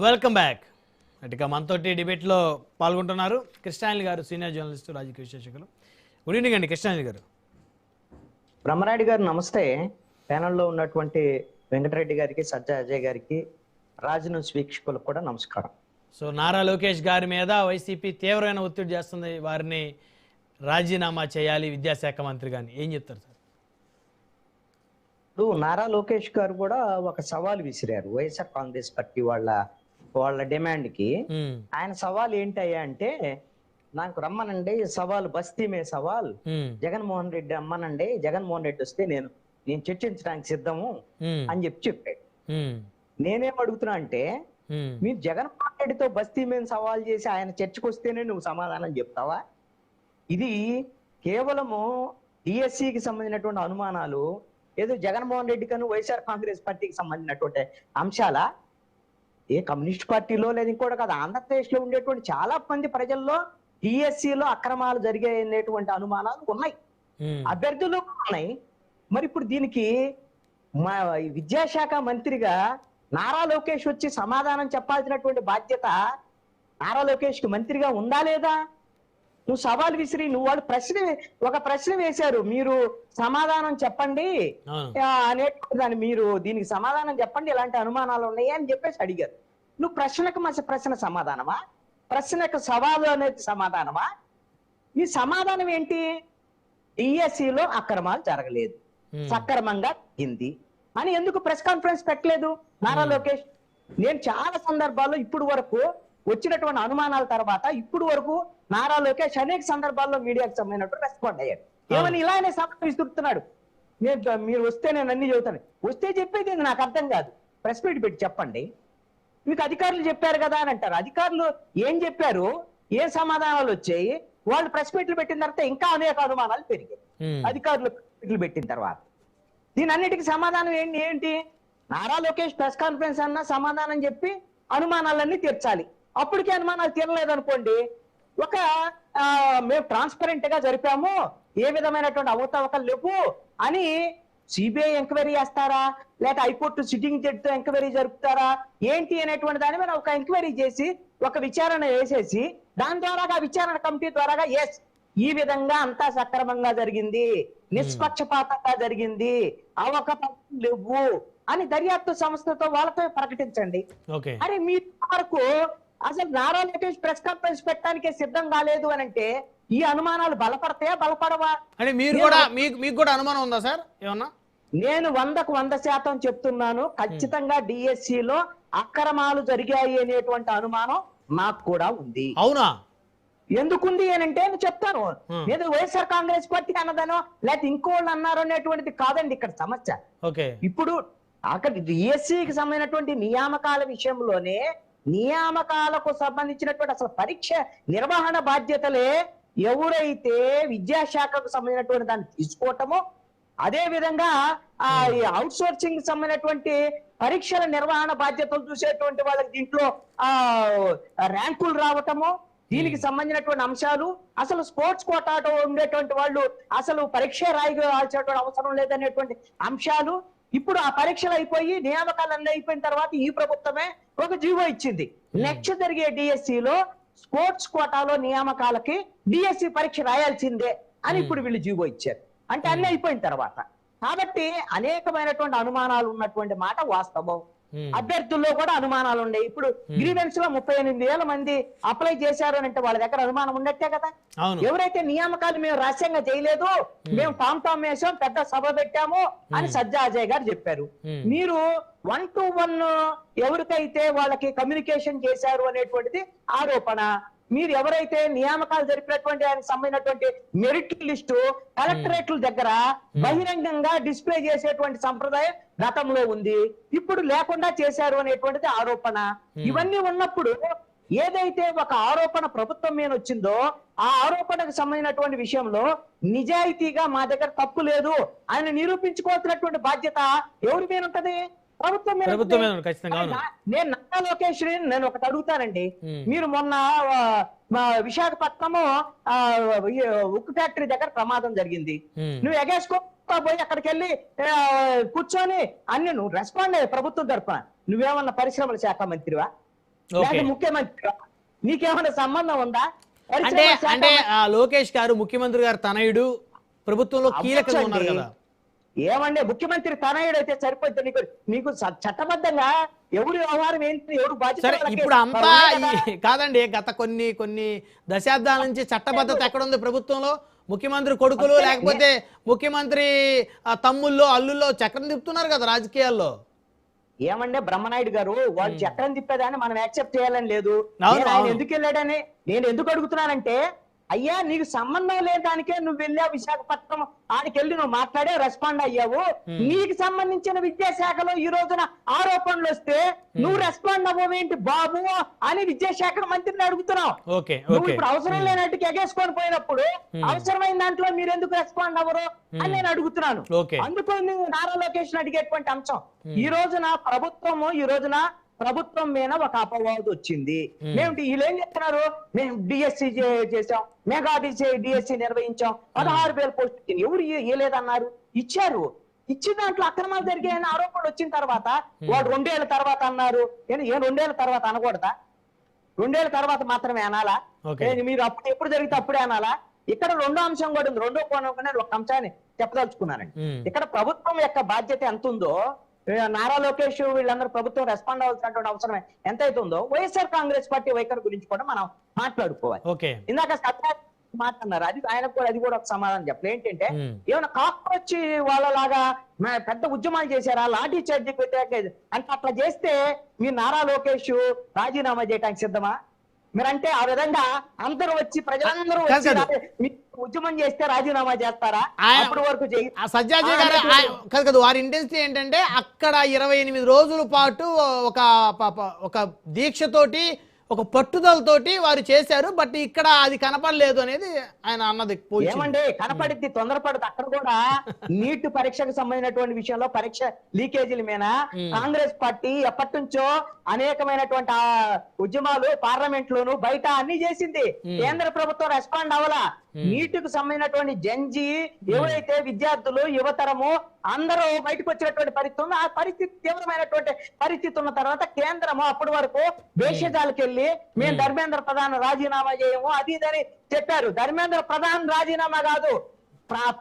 Welcome back. ఇక మనతోటి డిబేట్లో పాల్గొంటున్నారు కృష్ణాయని గారు, సీనియర్ జర్నలిస్ట్, రాజకీయ విశ్లేషకులు. గుడ్ ఈవినింగ్ అండి కృష్ణాయని గారు. బ్రహ్మరాయుడు గారు నమస్తే. ప్యానల్లో ఉన్నటువంటి వెంకటరెడ్డి గారికి, సజ్జా అజయ్ గారికి, రాజన్యూస్ వీక్షకులకు కూడా నమస్కారం. సో నారా లోకేష్ గారి మీద వైసీపీ తీవ్రమైన ఒత్తిడి చేస్తుంది, వారిని రాజీనామా చేయాలి విద్యాశాఖ మంత్రి గాని, ఏం చెప్తారు సార్? ఇప్పుడు నారా లోకేష్ గారు కూడా ఒక సవాల్ విసిరారు వైఎస్ఆర్ కాంగ్రెస్ పార్టీ వాళ్ళ డిమాండ్ కి. ఆయన సవాల్ ఏంటయ్యా అంటే, నాకు రమ్మనండి, సవాల్ బస్తీ మే సవాల్, జగన్మోహన్ రెడ్డి రమ్మనండి, జగన్మోహన్ రెడ్డి వస్తే నేను చర్చించడానికి సిద్ధము అని చెప్పాడు. నేనేం అడుగుతున్నా అంటే, మీరు జగన్మోహన్ రెడ్డితో బస్తీ మీద సవాల్ చేసి ఆయన చర్చకు వస్తేనే నువ్వు సమాధానం చెప్తావా? ఇది కేవలము డిఎస్సికి సంబంధించినటువంటి అనుమానాలు, ఏదో జగన్మోహన్ రెడ్డి కను వైఎస్ఆర్ కాంగ్రెస్ పార్టీకి సంబంధించినటువంటి అంశాల, ఏ కమ్యూనిస్ట్ పార్టీలో లేదు ఇంకోటి కాదు, ఆంధ్రప్రదేశ్ లో ఉండేటువంటి చాలా మంది ప్రజల్లో డిఎస్సిలో అక్రమాలు జరిగేటువంటి అనుమానాలు ఉన్నాయి, అభ్యర్థులు ఉన్నాయి. మరి ఇప్పుడు దీనికి మా విద్యాశాఖ మంత్రిగా నారా లోకేష్ వచ్చి సమాధానం చెప్పాల్సినటువంటి బాధ్యత నారా లోకేష్ కి మంత్రిగా ఉందా లేదా? నువ్వు సవాల్ విసిరి, నువ్వు వాళ్ళు ఒక ప్రశ్న వేశారు, మీరు సమాధానం చెప్పండి అనేటువంటి దాన్ని, మీరు దీనికి సమాధానం చెప్పండి, ఇలాంటి అనుమానాలు ఉన్నాయి అని చెప్పేసి అడిగారు. నువ్వు ప్రశ్న సమాధానమా? ప్రశ్నకు సవాలు అనేది సమాధానమా? నీ సమాధానం ఏంటి? డిఎస్సిలో అక్రమాలు జరగలేదు, సక్రమంగా గింది అని ఎందుకు ప్రెస్ కాన్ఫరెన్స్ పెట్టలేదు నారా లోకేష్? నేను చాలా సందర్భాల్లో ఇప్పుడు వరకు వచ్చినటువంటి అనుమానాల తర్వాత ఇప్పుడు వరకు నారా లోకేష్ అనేక సందర్భాల్లో మీడియాకు సంబంధించినట్టు రెస్పాండ్ అయ్యాడు. ఏమని ఇలానే సభ విస్తుడుతున్నాడు, మీరు వస్తే నేను అన్ని చెబుతాను. వస్తే చెప్పేది నాకు అర్థం కాదు, ప్రెస్ మీట్ పెట్టి చెప్పండి, మీకు అధికారులు చెప్పారు కదా అని అంటారు. అధికారులు ఏం చెప్పారు, ఏ సమాధానాలు వచ్చాయి? వాళ్ళు ప్రెస్ మీట్లు పెట్టిన తర్వాత ఇంకా అనేక అనుమానాలు పెరిగాయి అధికారులు ప్రెస్ మీట్లు పెట్టిన తర్వాత. దీని అన్నిటికీ సమాధానం ఏంటి? నారా లోకేష్ ప్రెస్ కాన్ఫరెన్స్ అన్నా సమాధానం చెప్పి అనుమానాలన్నీ తీర్చాలి. అప్పటికే అనుమానాలు తీరలేదనుకోండి, మేము ట్రాన్స్పరెంట్ గా జరిపాము, ఏ విధమైనటువంటి అవకతవకలు లేవు అని సిబిఐ ఎంక్వైరీ చేస్తారా, లేక హైకోర్టు సిట్టింగ్ జడ్జితో ఎంక్వైరీ జరుపుతారా ఏంటి అనేటువంటి దాని మీద ఒక ఎంక్వైరీ చేసి ఒక విచారణ వేసేసి దాని ద్వారా విచారణ కమిటీ ద్వారా ఎస్ ఈ విధంగా అంతా సక్రమంగా జరిగింది, నిష్పక్షపాతంగా జరిగింది, అవకతవకలు లేవు అని దర్యాప్తు సంస్థతో వాళ్ళతో ప్రకటించండి. అరే మీరు వరకు అసలు నారా లోకేష్ ప్రెస్ కాన్ఫరెన్స్ పెట్టడానికి సిద్ధం కాలేదు అని అంటే ఈ అనుమానాలు బలపడతాయా బలపడవా? అంటే మీరు కూడా మీకు కూడా అనుమానం ఉందా సార్ ఏమన్నా? నేను 100% చెప్తున్నాను, ఖచ్చితంగా డిఎస్సిలో అక్రమాలు జరిగాయి అనేటువంటి అనుమానం నాకు కూడా ఉంది. అవునా? ఎందుకుంది అని అంటే నేను చెప్తాను. ఏదో వైఎస్ఆర్ కాంగ్రెస్ పార్టీ అన్నదనో లేకపోతే ఇంకోళ్ళు అన్నారు అనేటువంటిది కాదండి ఇక్కడ సమస్య. ఇప్పుడు అక్కడ డిఎస్సికి సంబంధించినటువంటి నియామకాల విషయంలోనే నియామకాలకు సంబంధించినటువంటి అసలు పరీక్ష నిర్వహణ బాధ్యతలే ఎవరైతే విద్యాశాఖకు సంబంధించినటువంటి దాన్ని తీసుకోవటమో, అదే విధంగా అవుట్ సోర్సింగ్ సంబంధించినటువంటి పరీక్షల నిర్వహణ బాధ్యతలు చూసేటువంటి వాళ్ళకి దీంట్లో ర్యాంకులు రావటము, దీనికి సంబంధించినటువంటి అంశాలు, అసలు స్పోర్ట్స్ కోటాలో ఉండేటువంటి వాళ్ళు అసలు పరీక్ష రాయాల్సినటువంటి అవసరం లేదనేటువంటి అంశాలు, ఇప్పుడు ఆ పరీక్షలు అయిపోయి నియామకాలు అన్నీ అయిపోయిన తర్వాత ఈ ప్రభుత్వమే ఒక జీవో ఇచ్చింది, నెక్స్ట్ జరిగే డిఎస్సిలో స్పోర్ట్స్ కోటాలో నియామకాలకి డిఎస్సి పరీక్ష రాయాల్సిందే అని ఇప్పుడు వీళ్ళు జీవో ఇచ్చారు. అంటే అన్ని అయిపోయిన తర్వాత. కాబట్టి అనేకమైనటువంటి అనుమానాలు ఉన్నటువంటి మాట వాస్తవం. అభ్యర్థుల్లో కూడా అనుమానాలు ఉన్నాయి. ఇప్పుడు గ్రీవెన్స్ లో 38,000 మంది అప్లై చేశారు అని అంటే వాళ్ళ దగ్గర అనుమానం ఉన్నట్టే కదా. ఎవరైతే నియామకాలు మేము రహస్యంగా చేయలేదు, మేము టామ్ వేసాం, పెద్ద సభ పెట్టాము అని సజ్జా అజయ్ గారు చెప్పారు. మీరు 1-to-1 ఎవరికైతే వాళ్ళకి కమ్యూనికేషన్ చేశారు అనేటువంటిది ఆరోపణ. మీరు ఎవరైతే నియామకాలు జరిపినటువంటి ఆయనకు సంబంధించినటువంటి మెరిట్ లిస్టు కలెక్టరేట్ల దగ్గర బహిరంగంగా డిస్ప్లే చేసేటువంటి సంప్రదాయం గతంలో ఉంది, ఇప్పుడు లేకుండా చేశారు అనేటువంటిది ఆరోపణ. ఇవన్నీ ఉన్నప్పుడు ఏదైతే ఒక ఆరోపణ ప్రభుత్వం మీద వచ్చిందో ఆ ఆరోపణకు సంబంధించినటువంటి విషయంలో నిజాయితీగా మా దగ్గర తప్పు లేదు ఆయన నిరూపించుకోవాల్సినటువంటి బాధ్యత ఎవరి మీద ఉంటది? ప్రభుత్వం మీద. నేను నారా లోకేష్ నేను ఒకటి అడుగుతానండి, మీరు మొన్న విశాఖపట్నము ఉక్కు ఫ్యాక్టరీ దగ్గర ప్రమాదం జరిగింది, నువ్వు ఎగేసుకో పోయి అక్కడికి వెళ్ళి కూర్చొని అన్ని నువ్వు రెస్పాండ్ అయ్యే ప్రభుత్వం తరఫున, నువ్వేమన్నా పరిశ్రమల శాఖ మంత్రివా? లేదా ముఖ్యమంత్రి? నీకేమైనా సంబంధం ఉందా? అంటే అంటే లోకేష్ గారు ముఖ్యమంత్రి గారు తనయుడు, ప్రభుత్వంలో కీలకంగా ఉన్నారు కదా. ఏమంటే ముఖ్యమంత్రి తనయుడు అయితే సరిపోతుంది. నీకు చట్టబద్ధంగా ఎవరు వ్యవహారం ఏంటి, ఎవరు బాధ్యత? సరే, ఇప్పుడు అంతా కాదండి, గత కొన్ని దశాబ్దాల నుంచి చట్టబద్ధత ఎక్కడుంది ప్రభుత్వంలో? ముఖ్యమంత్రి కొడుకులు లేకపోతే ముఖ్యమంత్రి తమ్ముళ్ళు అల్లుల్లో చక్రం తిప్పుతున్నారు కదా రాజకీయాల్లో. ఏమంటే బ్రహ్మనాయుడు గారు వాళ్ళు చక్రం తిప్పేదాన్ని మనం యాక్సెప్ట్ చేయాలని లేదు. ఆయన ఎందుకు వెళ్ళాడని నేను ఎందుకు అడుగుతున్నానంటే, అయ్యా నీకు సంబంధం లేదానికే నువ్వు వెళ్ళావు విశాఖపట్నం, ఆడికి వెళ్ళి నువ్వు మాట్లాడే రెస్పాండ్ అయ్యావు. నీకు సంబంధించిన విద్యాశాఖలో ఈ రోజున ఆరోపణలు వస్తే నువ్వు రెస్పాండ్ అవ్వవేంటి బాబు అని విద్యాశాఖ మంత్రిని అడుగుతున్నావు. నువ్వు ఇప్పుడు అవసరం లేనట్టుకి ఎగేసుకొని పోయినప్పుడు అవసరమైన దాంట్లో మీరు ఎందుకు రెస్పాండ్ అవ్వరు అని నేను అడుగుతున్నాను. అందుకు నువ్వు నారా లోకేష్ అడిగేటువంటి అంశం. ఈ రోజున ప్రభుత్వం మీద ఒక అపవాదు వచ్చింది. మేము వీళ్ళు ఏం చెప్తున్నారు, మేము డిఎస్సి చేసాం, మెగా డిఎస్సి నిర్వహించాం, 16,000 పోస్టులు ఎవరు ఇవ్వలేదన్నారు? ఇచ్చారు. ఇచ్చిన దాంట్లో అక్రమాలు జరిగాయని ఆరోపణలు వచ్చిన తర్వాత వాడు 2 ఏళ్ల తర్వాత అన్నారు. 2 ఏళ్ల తర్వాత అనకూడదా? 2 ఏళ్ల తర్వాత మాత్రమే అనాలా? మీరు అప్పుడు ఎప్పుడు జరిగితే అప్పుడే అనాలా? ఇక్కడ రెండో అంశం కూడా ఉంది. రెండో కోణం కూడా ఒక అంశాన్ని చెప్పదలుచుకున్నానండి. ఇక్కడ ప్రభుత్వం యొక్క బాధ్యత ఎంత ఉందో, నారా లోకేష్ వీళ్ళందరూ ప్రభుత్వం రెస్పాండ్ అవ్వాల్సినటువంటి అవసరం ఎంత అవుతుందో వైఎస్ఆర్ కాంగ్రెస్ పార్టీ వైఖరి గురించి కూడా మనం మాట్లాడుకోవాలి. ఇందాక సత్య మాట్లాడినారు, అది కూడా ఒక సమాధానం చెప్పలేదు. ఏంటంటే ఏమైనా కాక్రోచ్ వాళ్ళలాగా పెద్ద ఉద్యమాలు చేశారా, లాఠీ చార్జీ పెట్టాక అంటే అట్లా చేస్తే మీరు నారా లోకేష్ రాజీనామా చేయడానికి సిద్ధమా? మీరంటే ఆ విధంగా అందరూ వచ్చి ప్రజలందరూ వచ్చి ఉద్యమం చేస్తే రాజీనామా చేస్తారా? అప్పటి వరకు సజ్జాజీ గారు కాదు, వారి ఇంటెన్సిటీ ఏంటంటే అక్కడ 28 రోజుల పాటు ఒక దీక్షతోటి, ఒక పట్టుదలతోటి వారు చేశారు. బట్ ఇక్కడ అది కనపడలేదు అనేది ఆయన అన్నది. ఏమండి కనపడిద్ది, తొందరపడదు. అక్కడ కూడా నీట్ పరీక్షకు సంబంధించినటువంటి విషయంలో పరీక్ష లీకేజీల మీద కాంగ్రెస్ పార్టీ ఎప్పటి నుంచో అనేకమైనటువంటి ఉద్యమాలు పార్లమెంట్ లోను బయట అన్ని చేసింది. కేంద్ర ప్రభుత్వం రెస్పాండ్ అవ్వాలా. నీటికి సంబంధించినటువంటి జంజీ ఎవరైతే విద్యార్థులు యువతరము అందరూ బయటకు వచ్చినటువంటి పరిస్థితి ఉంది. ఆ పరిస్థితి తీవ్రమైనటువంటి పరిస్థితి ఉన్న తర్వాత కేంద్రము అప్పటి వరకు భేషజాలకు వెళ్ళి మేము ధర్మేంద్ర ప్రధాన్ రాజీనామా చేయము అది ఇదని చెప్పారు. ధర్మేంద్ర ప్రధాన్ రాజీనామా కాదు,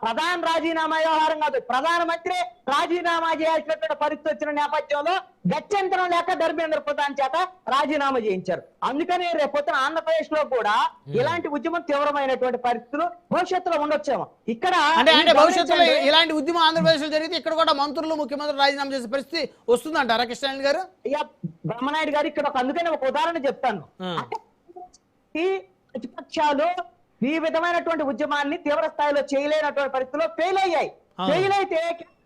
ప్రధాన రాజీనామా వ్యవహారం కాదు, ప్రధానమంత్రి రాజీనామా చేయాల్సినటువంటి పరిస్థితి వచ్చిన నేపథ్యంలో గత్యంతరం లేక ధర్మేంద్ర ప్రధాన్ చేత రాజీనామా చేయించారు. అందుకని రేపొద్దున ఆంధ్రప్రదేశ్ లో కూడా ఇలాంటి ఉద్యమం తీవ్రమైనటువంటి పరిస్థితులు భవిష్యత్తులో ఉండొచ్చేమో. ఇక్కడ అంటే భవిష్యత్తులో ఇలాంటి ఉద్యమం ఆంధ్రప్రదేశ్ లో జరిగితే ఇక్కడ కూడా మంత్రులు ముఖ్యమంత్రి రాజీనామా చేసే పరిస్థితి వస్తుందంటారా కృష్ణారాయణ గారు? అయ్యా బ్రహ్మనాయుడు గారు ఇక్కడ అందుకని ఒక ఉదాహరణ చెప్తాను. ప్రతిపక్షాలు ఈ విధమైనటువంటి ఉద్యమాన్ని తీవ్ర స్థాయిలో చేయలేనటువంటి పరిస్థితుల్లో ఫెయిల్ అయ్యాయి. ఫెయిల్ అయితే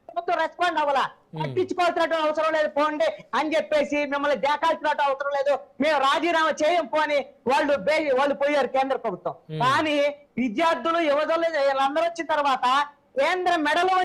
ప్రభుత్వం రెస్పాండ్ అవ్వాలా, పట్టించుకోవాల్సినటువంటి అవసరం లేదు పోండి అని చెప్పేసి మిమ్మల్ని దేకాల్సినట్టు అవసరం లేదు, మేము రాజీనామా చేయం పోని వాళ్ళు పోయారు కేంద్ర ప్రభుత్వం. కానీ విద్యార్థులు యువజనులు వీళ్ళందరూ వచ్చిన తర్వాత కేంద్ర మెడలో